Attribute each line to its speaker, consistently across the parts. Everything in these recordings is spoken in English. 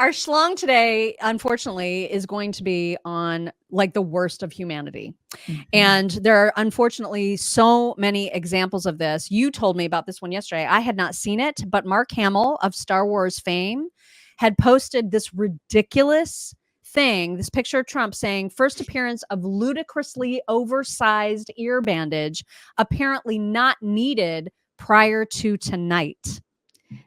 Speaker 1: Our schlong today, unfortunately, is going to be on like the worst of humanity. And there are unfortunately so many examples of this. You told me about this one yesterday. I had not seen it, but Mark Hamill of Star Wars fame had posted this ridiculous thing, this picture of Trump saying first appearance of ludicrously oversized ear bandage, apparently not needed prior to tonight.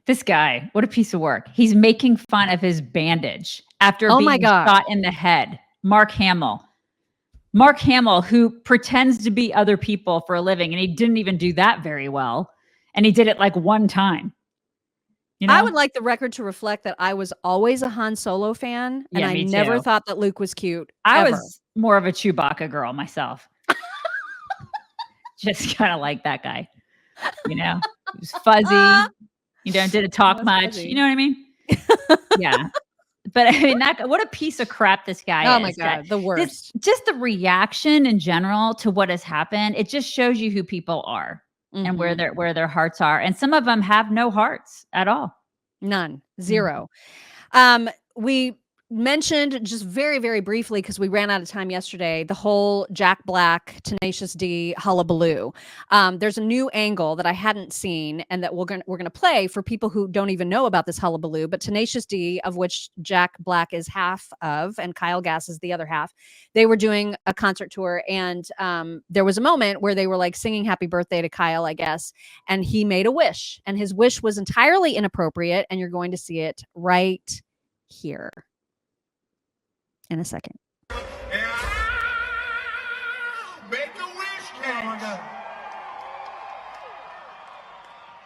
Speaker 2: This guy, what a piece of work. He's making fun of his bandage after being shot in the head. Mark Hamill. Mark Hamill, who pretends to be other people for a living, and he didn't even do that very well. And he did it like one time. You know?
Speaker 1: I would like the record to reflect that I was always a Han Solo fan, and I never thought that Luke was cute.
Speaker 2: I was more of a Chewbacca girl myself. Just kind of like that guy. You know, he was fuzzy. You know, didn't talk much. Fuzzy. You know what I mean? Yeah. But I mean, what a piece of crap this guy is.
Speaker 1: Oh my God, the worst.
Speaker 2: Just the reaction in general to what has happened. It just shows you who people are and where their hearts are. And some of them have no hearts at all.
Speaker 1: None. Zero. We mentioned just very, very briefly, because we ran out of time yesterday, the whole Jack Black, Tenacious D hullabaloo. There's a new angle that I hadn't seen and that we're gonna play for people who don't even know about this hullabaloo. But Tenacious D, of which Jack Black is half of, and Kyle Gass is the other half, they were doing a concert tour, and there was a moment where they were like singing happy birthday to Kyle, I guess, and he made a wish, and his wish was entirely inappropriate, and you're going to see it right here in a second.
Speaker 3: Make a wish, Cash.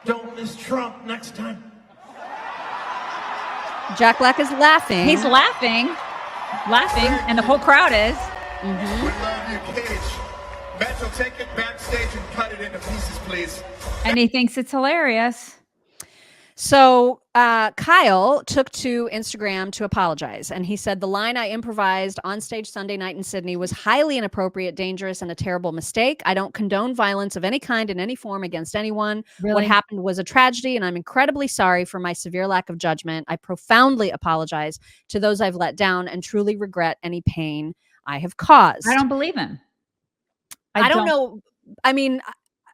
Speaker 3: Don't miss Trump next time.
Speaker 1: Jack Black is laughing.
Speaker 2: He's laughing, and the whole crowd is.
Speaker 3: We love you, Cage. Metro, take it backstage and cut it into pieces, please.
Speaker 2: And he thinks it's hilarious.
Speaker 1: So Kyle took to Instagram to apologize, and he said, the line I improvised on stage Sunday night in Sydney was highly inappropriate, dangerous, and a terrible mistake. I don't condone violence of any kind in any form against anyone. Really? What happened was a tragedy, and I'm incredibly sorry for my severe lack of judgment. I profoundly apologize to those I've let down and truly regret any pain I have caused.
Speaker 2: I don't believe him.
Speaker 1: I don't know. I mean,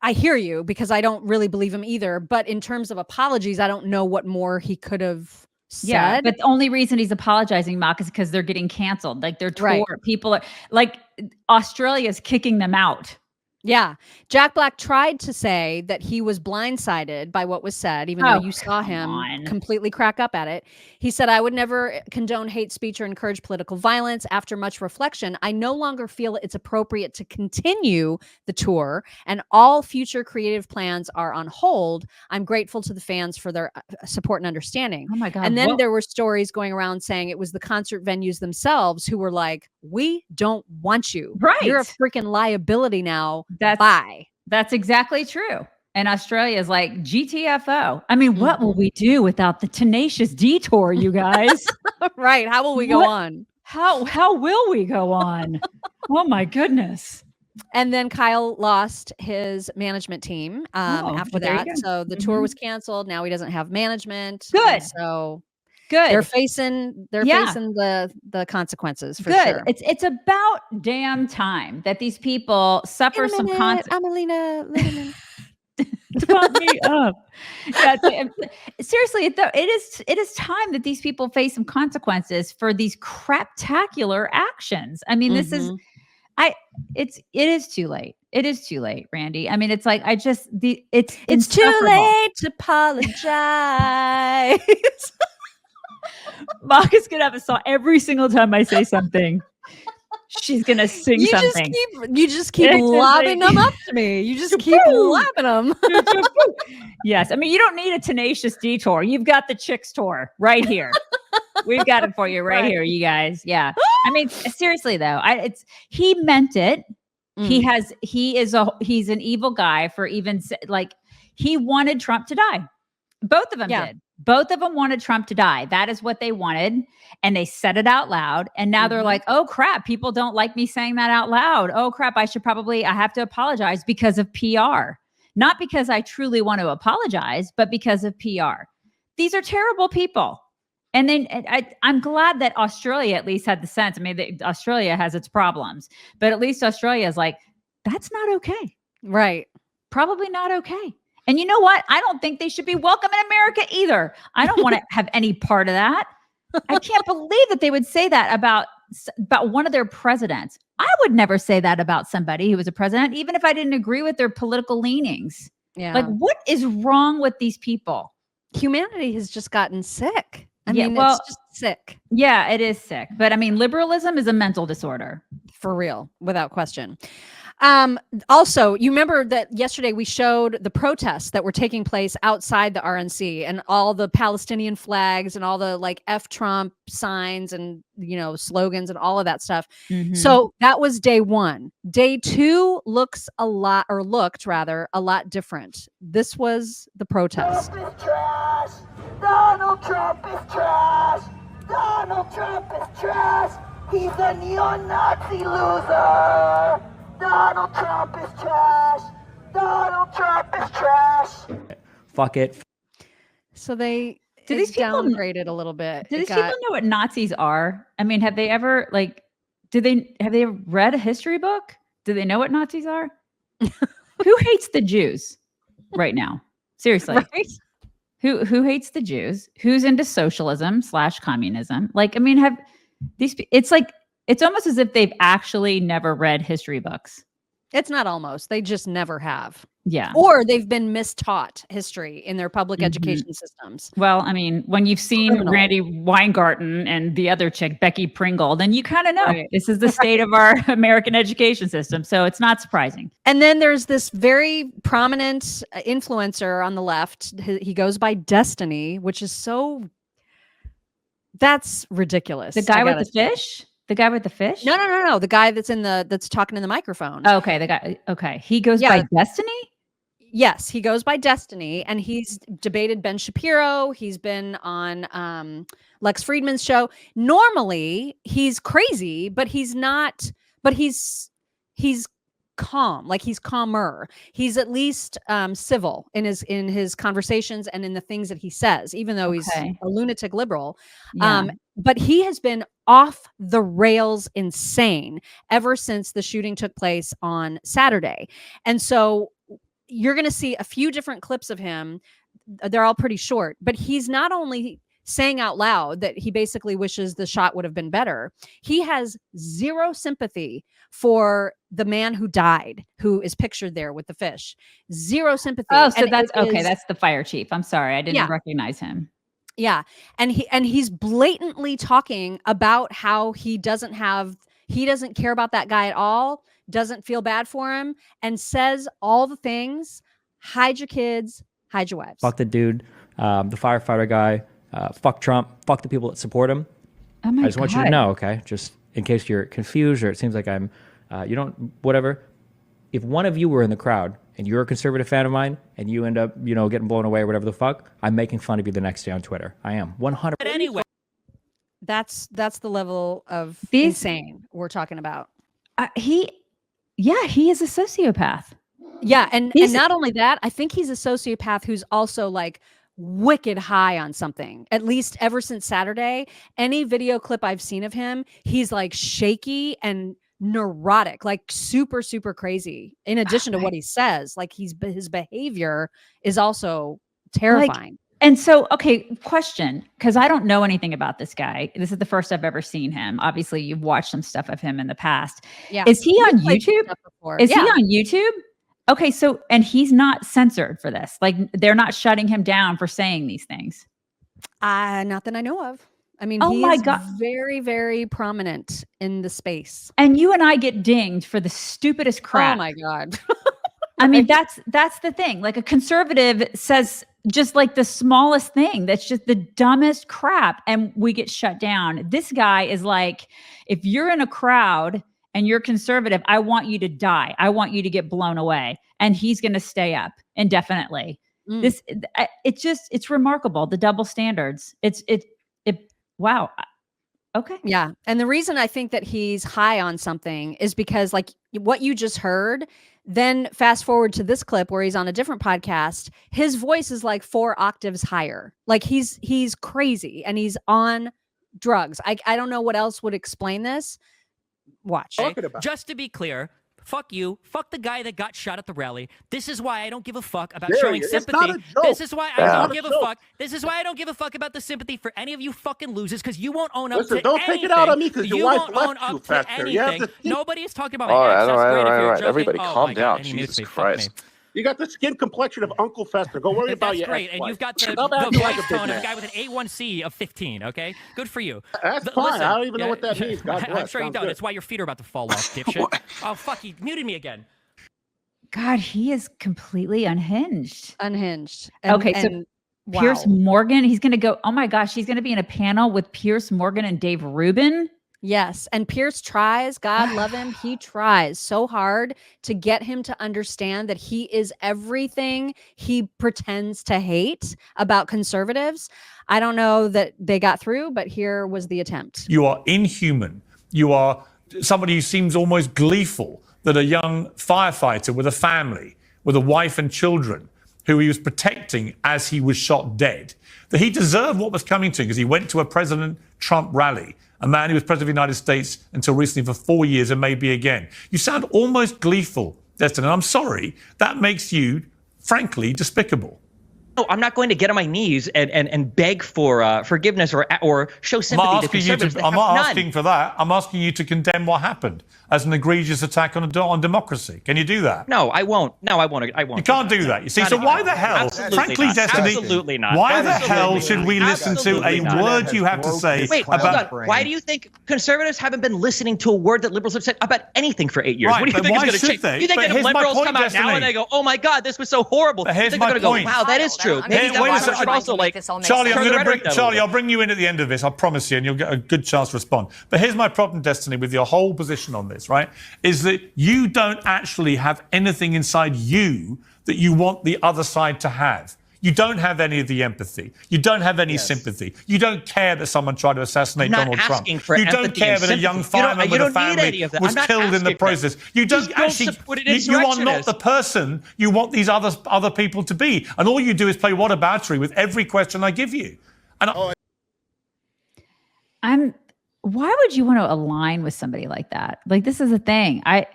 Speaker 1: I hear you, because I don't really believe him either. But in terms of apologies, I don't know what more he could have said.
Speaker 2: Yeah, but the only reason he's apologizing, Mock, is because they're getting canceled. Like their tour, right. People are like, Australia's kicking them out.
Speaker 1: Yeah. Jack Black tried to say that he was blindsided by what was said, even though you saw him completely crack up at it. He said, I would never condone hate speech or encourage political violence. After much reflection, I no longer feel it's appropriate to continue the tour, and all future creative plans are on hold. I'm grateful to the fans for their support and understanding.
Speaker 2: Oh my God.
Speaker 1: And then there were stories going around saying it was the concert venues themselves who were like, we don't want you.
Speaker 2: Right.
Speaker 1: You're a freaking liability now.
Speaker 2: That's exactly true. And Australia is like, GTFO. I mean, what will we do without the Tenacious D tour, you guys?
Speaker 1: Right. How will we go on?
Speaker 2: How will we go on? Oh my goodness.
Speaker 1: And then Kyle lost his management team after that. So the tour was canceled. Now he doesn't have management.
Speaker 2: Good.
Speaker 1: So
Speaker 2: good.
Speaker 1: They're facing the consequences for sure.
Speaker 2: It's about damn time that these people suffer some consequences.
Speaker 1: Amelina,
Speaker 2: pump me up. Yeah, seriously, it is time that these people face some consequences for these craptacular actions. I mean, this is it is too late. It is too late, Randy. I mean, it's like it's
Speaker 1: too late to apologize.
Speaker 2: Mock is gonna have a song every single time I say something. She's gonna sing something.
Speaker 1: You just keep lobbing them up to me. You just keep lobbing them.
Speaker 2: Yes, I mean, you don't need a Tenacious D tour. You've got the Chicks tour right here. We've got it for you right here, you guys. Yeah, I mean, seriously though, he meant it. He's an evil guy for even like he wanted Trump to die. Both of them did. Both of them wanted Trump to die. That is what they wanted. And they said it out loud. And now they're like, oh crap, people don't like me saying that out loud. Oh crap, I have to apologize because of PR. Not because I truly want to apologize, but because of PR. These are terrible people. And then I'm glad that Australia at least had the sense. I mean, Australia has its problems, but at least Australia is like, that's not okay.
Speaker 1: Right.
Speaker 2: Probably not okay. And you know what? I don't think they should be welcome in America either. I don't want to have any part of that. I can't believe that they would say that about one of their presidents. I would never say that about somebody who was a president, even if I didn't agree with their political leanings.
Speaker 1: Yeah.
Speaker 2: Like, what is wrong with these people?
Speaker 1: Humanity has just gotten sick. I
Speaker 2: Yeah,
Speaker 1: mean,
Speaker 2: well,
Speaker 1: it's just sick.
Speaker 2: Yeah, it is sick. But I mean, liberalism is a mental disorder.
Speaker 1: For real, without question. Also, you remember that yesterday we showed the protests that were taking place outside the RNC and all the Palestinian flags and all the like F Trump signs and, you know, slogans and all of that stuff.
Speaker 2: Mhm.
Speaker 1: So that was day one. Day two looked rather a lot different. This was the protest.
Speaker 4: Trump is trash. Donald Trump is trash. Donald Trump is trash. He's a neo-Nazi loser. Donald Trump is trash. Donald Trump is trash.
Speaker 5: Fuck it.
Speaker 1: So they
Speaker 2: Do these people
Speaker 1: downgraded a little bit.
Speaker 2: Do these people know what Nazis are? I mean, have they ever have they read a history book? Do they know what Nazis are? Who hates the Jews right now? Seriously.
Speaker 1: Right?
Speaker 2: Who hates the Jews? Who's into socialism / communism? Like, I mean, have these, it's almost as if they've actually never read history books.
Speaker 1: It's not almost. They just never have.
Speaker 2: Yeah.
Speaker 1: Or they've been mistaught history in their public education systems.
Speaker 2: Well, I mean, when you've seen
Speaker 1: Criminal.
Speaker 2: Randy Weingarten and the other chick, Becky Pringle, then you kind of know
Speaker 1: Right.
Speaker 2: this is the state of our American education system. So it's not surprising.
Speaker 1: And then there's this very prominent influencer on the left. He goes by Destiny, which is that's ridiculous.
Speaker 2: The guy with the fish? The guy with the fish?
Speaker 1: No. The guy that's talking in the microphone.
Speaker 2: Okay, the guy. Okay, he goes by Destiny.
Speaker 1: Yes, he goes by Destiny, and he's debated Ben Shapiro. He's been on Lex Friedman's show. Normally, he's crazy, but he's not. But he's calm, like he's calmer. He's at least civil in his conversations and in the things that he says, even though he's a lunatic liberal.
Speaker 2: Yeah.
Speaker 1: But he has been off the rails insane ever since the shooting took place on Saturday. And so you're going to see a few different clips of him. They're all pretty short, but he's not only saying out loud that he basically wishes the shot would have been better. He has zero sympathy for the man who died, who is pictured there with the fish. Zero sympathy.
Speaker 2: Oh, so
Speaker 1: And
Speaker 2: that's
Speaker 1: it
Speaker 2: okay.
Speaker 1: is-
Speaker 2: That's the fire chief. I'm sorry, I didn't recognize him.
Speaker 1: Yeah. And he's blatantly talking about how he doesn't care about that guy at all, doesn't feel bad for him, and says all the things. Hide your kids, hide your wives.
Speaker 5: Fuck the dude, the firefighter guy. Fuck Trump. Fuck the people that support him.
Speaker 2: Oh my
Speaker 5: I just want you to know, okay? Just in case you're confused or it seems like I'm, whatever. If one of you were in the crowd and you're a conservative fan of mine and you end up, getting blown away or whatever the fuck, I'm making fun of you the next day on Twitter. I am 100%.
Speaker 6: But anyway,
Speaker 1: That's the level of
Speaker 2: These-
Speaker 1: insane we're talking about.
Speaker 2: He is a sociopath.
Speaker 1: Yeah, and
Speaker 2: He's-
Speaker 1: not only that, I think he's a sociopath who's also like wicked high on something. At least ever since Saturday, any video clip I've seen of him, he's like shaky and neurotic, like super, super crazy. In addition to what he says, like his behavior is also terrifying.
Speaker 2: And so, okay, question, because I don't know anything about this guy. This is the first I've ever seen him. Obviously, you've watched some stuff of him in the past.
Speaker 1: Yeah,
Speaker 2: Is he on
Speaker 1: played
Speaker 2: YouTube?
Speaker 1: stuff before.
Speaker 2: Is
Speaker 1: Yeah.
Speaker 2: he on YouTube? Okay, so, and he's not censored for this. Like, they're not shutting him down for saying these things.
Speaker 1: Not that I know of. I mean,
Speaker 2: Oh
Speaker 1: he
Speaker 2: my
Speaker 1: is
Speaker 2: God.
Speaker 1: very, very prominent in the space.
Speaker 2: And you and I get dinged for the stupidest crap.
Speaker 1: Oh my God.
Speaker 2: I mean, that's the thing. Like, a conservative says just like the smallest thing that's just the dumbest crap, and we get shut down. This guy is like, if you're in a crowd and you're conservative, I want you to die. I want you to get blown away. And he's going to stay up indefinitely.
Speaker 1: Mm.
Speaker 2: It's remarkable. The double standards. Wow. Okay.
Speaker 1: Yeah. And the reason I think that he's high on something is because, like, what you just heard, then fast forward to this clip where he's on a different podcast, his voice is like 4 octaves higher. Like he's crazy and he's on drugs. I don't know what else would explain this. Watch.
Speaker 6: Just to be clear, fuck you. Fuck the guy that got shot at the rally. This is why I don't give a fuck about showing sympathy. This is why I don't give a fuck. This is why I don't give a fuck about the sympathy for any of you fucking losers, because you won't own up to anything.
Speaker 7: Don't take it out on me because your wife left you, Pastor.
Speaker 6: Nobody is talking about
Speaker 8: all
Speaker 6: my
Speaker 8: right,
Speaker 6: all
Speaker 8: right. Everybody calm down. Jesus Christ.
Speaker 7: You got the skin complexion of Uncle Fester. Go worry about your
Speaker 6: great.
Speaker 7: ex-wife.
Speaker 6: And you've got the voice tone of a guy with an A1C of 15, okay? Good for you.
Speaker 7: That's fine. Listen, I don't even know what that means. God bless.
Speaker 6: I'm sure you don't. It's why your feet are about to fall off, dipshit. Oh, fuck, he muted me again.
Speaker 2: God, he is completely unhinged.
Speaker 1: Unhinged.
Speaker 2: So Pierce Morgan, he's going to go, oh my gosh, he's going to be in a panel with Pierce Morgan and Dave Rubin.
Speaker 1: Yes. And Pierce tries, God love him. He tries so hard to get him to understand that he is everything he pretends to hate about conservatives. I don't know that they got through, but here was the attempt.
Speaker 9: You are inhuman. You are somebody who seems almost gleeful that a young firefighter with a family, with a wife and children, who he was protecting as he was shot dead, that he deserved what was coming to him because he went to a President Trump rally, a man who was president of the United States until recently for 4 years and maybe again. You sound almost gleeful, Destin, and I'm sorry. That makes you, frankly, despicable.
Speaker 10: No, I'm not going to get on my knees and beg for forgiveness or show sympathy to conservatives.
Speaker 9: I'm not asking for that. I'm asking you to condemn what happened as an egregious attack on democracy. Can you do that?
Speaker 10: No, I won't. No, I won't.
Speaker 9: You can't do that. You see, so why the hell, frankly, Destiny,
Speaker 10: absolutely not.
Speaker 9: Why the hell should we listen to a word you have to say about...
Speaker 10: Why do you think conservatives haven't been listening to a word that liberals have said about anything for 8 years?
Speaker 9: Right,
Speaker 10: what do you think is going to change?
Speaker 9: They?
Speaker 10: You think
Speaker 9: But
Speaker 10: that liberals
Speaker 9: point,
Speaker 10: come out
Speaker 9: Destiny.
Speaker 10: now and they go, oh my God, this was so horrible?
Speaker 9: But
Speaker 10: You
Speaker 9: here's
Speaker 10: think they're
Speaker 9: my
Speaker 10: going to go,
Speaker 9: point.
Speaker 10: wow, that is true. Maybe
Speaker 9: Wait a
Speaker 10: that
Speaker 9: second.
Speaker 10: should also like...
Speaker 9: Charlie, I'll bring you in at the end of this. I promise you, and you'll get a good chance to respond. But here's my problem, Destiny, with your whole position on this, right? Is that you don't actually have anything inside you that you want the other side to have. You don't have any of the empathy. You don't have any sympathy. You don't care that someone tried to assassinate Donald Trump. You don't care that a young fireman with a family was killed in the process. You don't actually. You are not the person you want these other people to be. And all you do is play whataboutery with every question I give you. And
Speaker 2: why would you want to align with somebody like that? Like, this is a thing.
Speaker 1: I've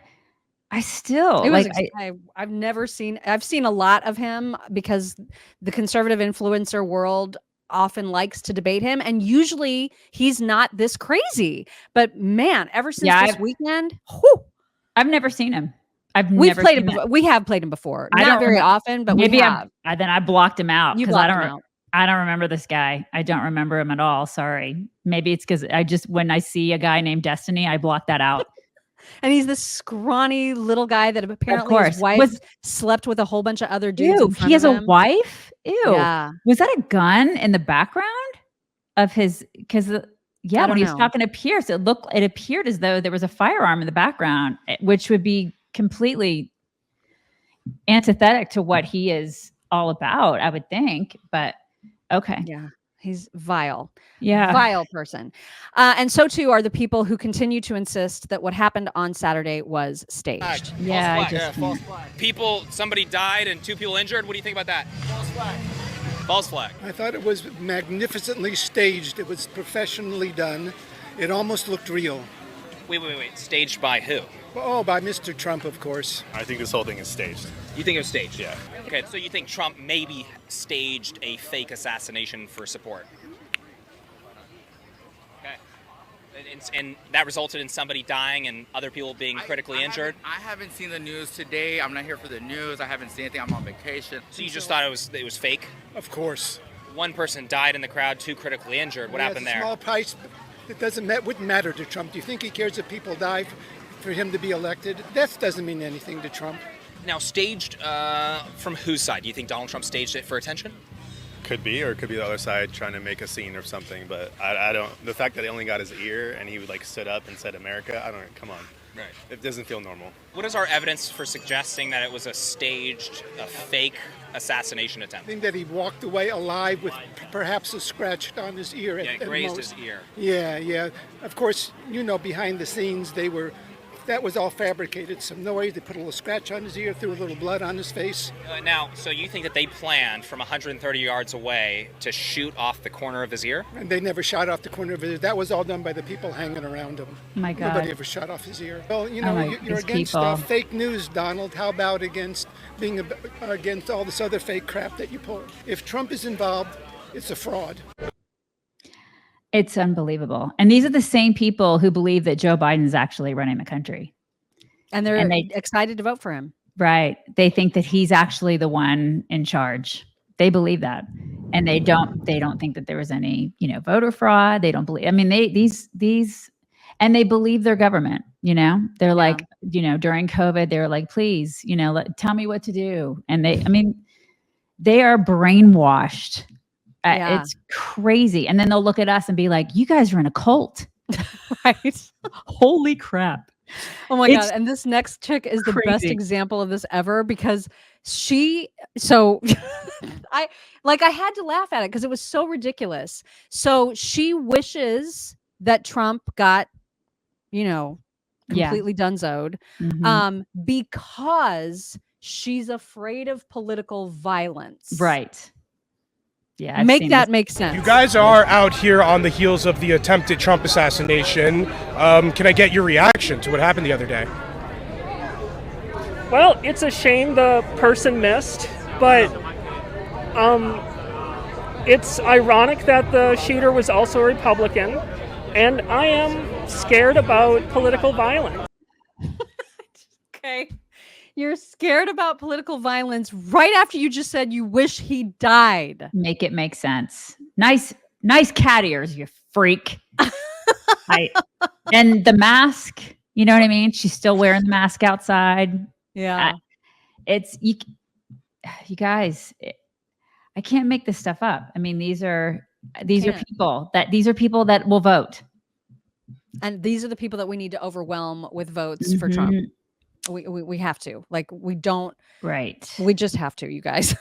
Speaker 1: never seen, I've seen a lot of him because the conservative influencer world often likes to debate him. And usually he's not this crazy, but man, ever since this weekend,
Speaker 2: I've never seen him.
Speaker 1: We have played him before. Not very often, but
Speaker 2: maybe
Speaker 1: we have.
Speaker 2: Then I blocked him out
Speaker 1: You
Speaker 2: because
Speaker 1: blocked him out.
Speaker 2: I don't remember this guy. I don't remember him at all. Sorry. Maybe it's because when I see a guy named Destiny, I block that out.
Speaker 1: And he's this scrawny little guy that apparently his wife slept with a whole bunch of other dudes.
Speaker 2: Ew, he has a wife? Ew.
Speaker 1: Yeah.
Speaker 2: Was that a gun in the background of his? Because when he was talking to Pierce, it appeared as though there was a firearm in the background, which would be completely antithetic to what he is all about, I would think. But okay.
Speaker 1: Yeah. He's vile.
Speaker 2: Yeah.
Speaker 1: Vile person. And so too are the people who continue to insist that what happened on Saturday was staged.
Speaker 11: False flag. Somebody died and 2 people injured. What do you think about that? False flag. False flag.
Speaker 12: I thought it was magnificently staged. It was professionally done. It almost looked real.
Speaker 11: Wait. Staged by who?
Speaker 12: Oh, by Mr. Trump, of course.
Speaker 13: I think this whole thing is staged.
Speaker 11: You think it was staged?
Speaker 13: Yeah.
Speaker 11: Okay, so you think Trump maybe staged a fake assassination for support? Okay. And that resulted in somebody dying and other people being critically injured?
Speaker 14: I haven't seen the news today. I'm not here for the news. I haven't seen anything. I'm on vacation.
Speaker 11: So you just thought it was fake?
Speaker 12: Of course.
Speaker 11: One person died in the crowd, 2 critically injured. What happened there?
Speaker 12: Small price. It wouldn't matter to Trump. Do you think he cares if people die for him to be elected? That doesn't mean anything to Trump.
Speaker 11: Now, staged from whose side? Do you think Donald Trump staged it for attention?
Speaker 13: Could be, or it could be the other side trying to make a scene or something. But I don't. The fact that they only got his ear and he stood up and said America. I don't. Come on.
Speaker 11: Right.
Speaker 13: It doesn't feel normal.
Speaker 11: What is our evidence for suggesting that it was a fake assassination attempt?
Speaker 12: I think that he walked away alive with perhaps a scratch on his ear.
Speaker 11: Yeah, it grazed his ear.
Speaker 12: Yeah. Of course, behind the scenes they were That was all fabricated. Some noise. They put a little scratch on his ear, threw a little blood on his face.
Speaker 11: Now, so you think that they planned from 130 yards away to shoot off the corner of his ear?
Speaker 12: And they never shot off the corner of his ear. That was all done by the people hanging around him.
Speaker 2: My God.
Speaker 12: Nobody ever shot off his ear. Well, you know, you're against fake news, Donald. How about against being against all this other fake crap that you pull? If Trump is involved, it's a fraud.
Speaker 2: It's unbelievable. And these are the same people who believe that Joe Biden is actually running the country.
Speaker 1: And they're excited to vote for him.
Speaker 2: Right. They think that he's actually the one in charge. They believe that. And they don't think that there was any, voter fraud. They don't believe, and they believe their government, they're like, during COVID, they were like, please, tell me what to do. And they are brainwashed. It's crazy. And then they'll look at us and be like, you guys are in a cult.
Speaker 1: Right.
Speaker 2: Holy crap.
Speaker 1: Oh my God. And this next chick is the best example of this ever because I had to laugh at it because it was so ridiculous. So she wishes that Trump got, completely donezoed, because she's afraid of political violence.
Speaker 2: Right. Yeah,
Speaker 1: make that make sense.
Speaker 15: You guys are out here on the heels of the attempted Trump assassination. Can I get your reaction to what happened the other day?
Speaker 16: Well, it's a shame the person missed, but it's ironic that the shooter was also a Republican, and I am scared about political violence.
Speaker 1: Okay. You're scared about political violence right after you just said you wish he died.
Speaker 2: Make it make sense. Nice cat ears, you freak. And the mask, you know what I mean? She's still wearing the mask outside.
Speaker 1: Yeah.
Speaker 2: It's you guys, I can't make this stuff up. I mean, these are people that will vote.
Speaker 1: And these are the people that we need to overwhelm with votes for Trump. We have to. We don't.
Speaker 2: Right.
Speaker 1: We just have to, you guys.